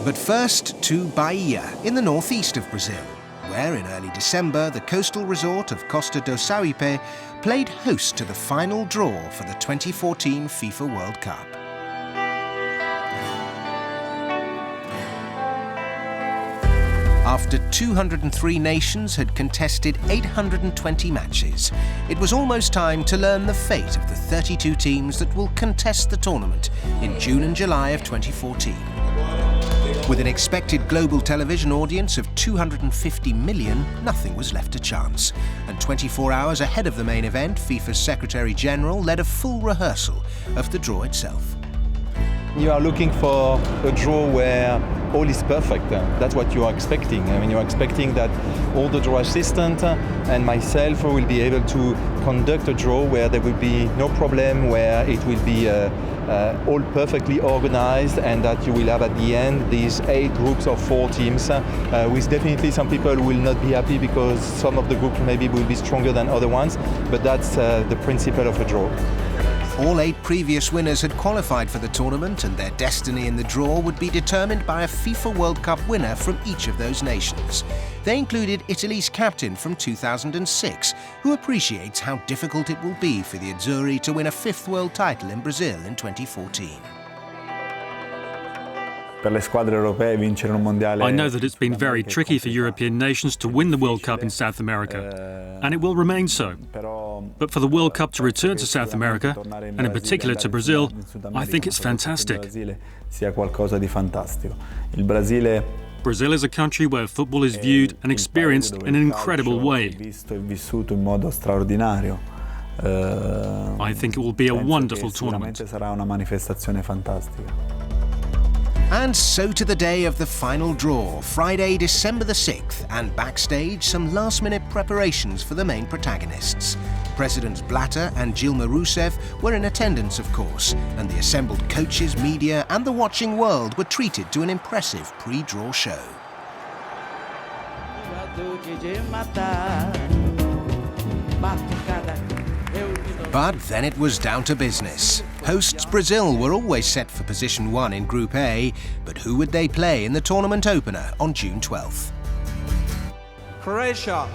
But first to Bahia, in the northeast of Brazil, where in early December the coastal resort of Costa do Sauipe played host to the final draw for the 2014 FIFA World Cup. After 203 nations had contested 820 matches, it was almost time to learn the fate of the 32 teams that will contest the tournament in June and July of 2014. With an expected global television audience of 250 million, nothing was left to chance. And 24 hours ahead of the main event, FIFA's Secretary-General led a full rehearsal of the draw itself. You are looking for a draw where all is perfect. That's what you are expecting. I mean, you are expecting that all the draw assistant and myself will be able to conduct a draw where there will be no problem, where it will be all perfectly organized, and that you will have at the end these 8 groups of 4 teams, with definitely some people will not be happy because some of the groups maybe will be stronger than other ones, but that's the principle of a draw. All 8 previous winners had qualified for the tournament, and their destiny in the draw would be determined by a FIFA World Cup winner from each of those nations. They included Italy's captain from 2006, who appreciates how difficult it will be for the Azzurri to win a 5th world title in Brazil in 2014. I know that it's been very tricky for European nations to win the World Cup in South America, and it will remain so. But for the World Cup to return to South America, and in particular to Brazil, I think it's fantastic. Brazil is a country where football is viewed and experienced in an incredible way. I think it will be a wonderful tournament. And so to the day of the final draw, Friday, December the 6th, and backstage some last-minute preparations for the main protagonists. Presidents Blatter and Dilma Rousseff were in attendance, of course, and the assembled coaches, media and the watching world were treated to an impressive pre-draw show. But then it was down to business. Hosts Brazil were always set for position 1 in Group A, but who would they play in the tournament opener on June 12th? Croatia.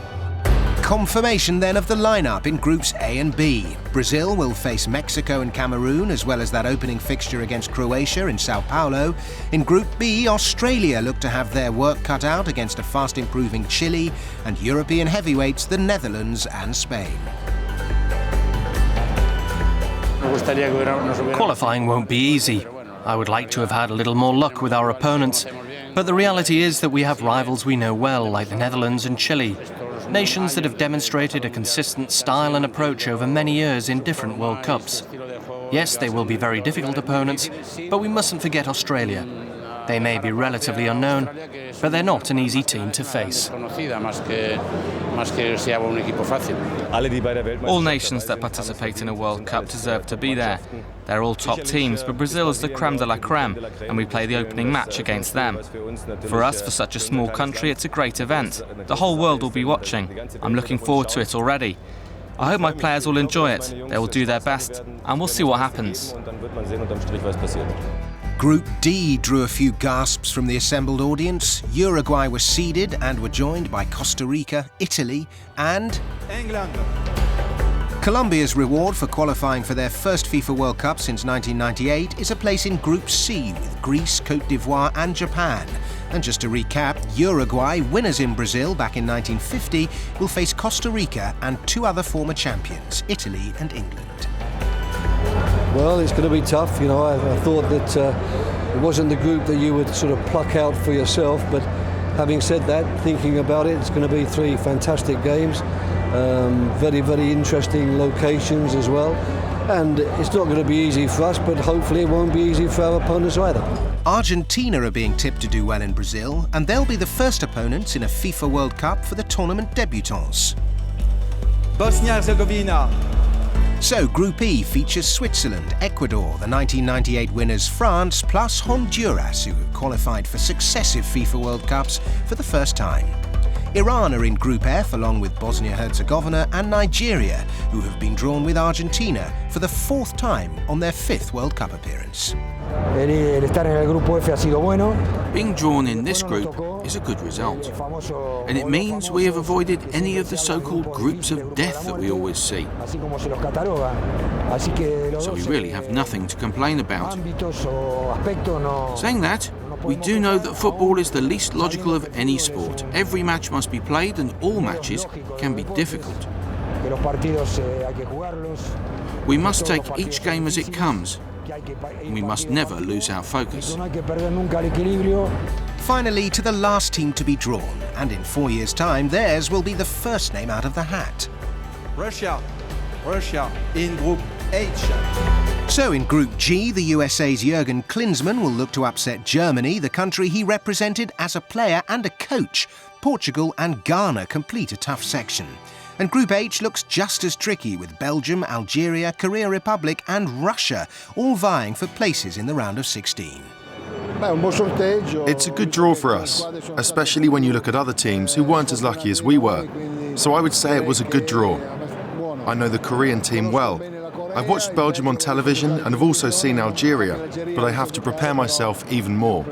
Confirmation then of the lineup in Groups A and B. Brazil will face Mexico and Cameroon, as well as that opening fixture against Croatia in Sao Paulo. In Group B, Australia look to have their work cut out against a fast-improving Chile, and European heavyweights the Netherlands and Spain. Qualifying won't be easy. I would like to have had a little more luck with our opponents, but the reality is that we have rivals we know well, like the Netherlands and Chile, nations that have demonstrated a consistent style and approach over many years in different World Cups. Yes, they will be very difficult opponents, but we mustn't forget Australia. They may be relatively unknown, but they're not an easy team to face. All nations that participate in a World Cup deserve to be there. They're all top teams, but Brazil is the crème de la crème, and we play the opening match against them. For us, for such a small country, it's a great event. The whole world will be watching. I'm looking forward to it already. I hope my players will enjoy it. They will do their best, and we'll see what happens. Group D drew a few gasps from the assembled audience. Uruguay was seeded and were joined by Costa Rica, Italy and England. Colombia's reward for qualifying for their first FIFA World Cup since 1998 is a place in Group C with Greece, Côte d'Ivoire and Japan. And just to recap, Uruguay, winners in Brazil back in 1950, will face Costa Rica and 2 other former champions, Italy and England. Well, it's going to be tough. You know, I thought that it wasn't the group that you would sort of pluck out for yourself, but having said that, thinking about it, it's going to be 3 fantastic games, very, very interesting locations as well, and it's not going to be easy for us, but hopefully it won't be easy for our opponents either. Argentina are being tipped to do well in Brazil, and they'll be the first opponents in a FIFA World Cup for the tournament debutants. Bosnia-Herzegovina. So Group E features Switzerland, Ecuador, the 1998 winners France, plus Honduras, who have qualified for successive FIFA World Cups for the first time. Iran are in Group F along with Bosnia-Herzegovina and Nigeria, who have been drawn with Argentina for the 4th time on their 5th World Cup appearance. Being drawn in this group is a good result, and it means we have avoided any of the so-called groups of death that we always see. So we really have nothing to complain about. Saying that, we do know that football is the least logical of any sport. Every match must be played and all matches can be difficult. We must take each game as it comes. We must never lose our focus. Finally, to the last team to be drawn, and in 4 years' time, theirs will be the first name out of the hat. Russia in Group H. So in Group G, the USA's Jurgen Klinsmann will look to upset Germany, the country he represented as a player and a coach. Portugal and Ghana complete a tough section. And Group H looks just as tricky, with Belgium, Algeria, Korea Republic and Russia all vying for places in the round of 16. It's a good draw for us, especially when you look at other teams who weren't as lucky as we were. So I would say it was a good draw. I know the Korean team well. I've watched Belgium on television and have also seen Algeria, but I have to prepare myself even more.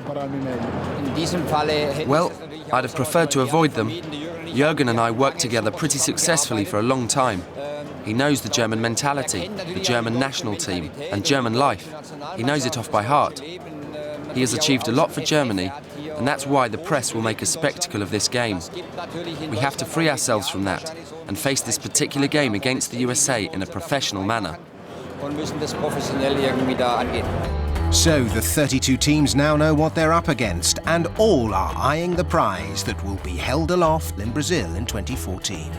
Well, I'd have preferred to avoid them. Jurgen and I worked together pretty successfully for a long time. He knows the German mentality, the German national team, and German life. He knows it off by heart. He has achieved a lot for Germany, and that's why the press will make a spectacle of this game. We have to free ourselves from that and face this particular game against the USA in a professional manner. So the 32 teams now know what they're up against, and all are eyeing the prize that will be held aloft in Brazil in 2014.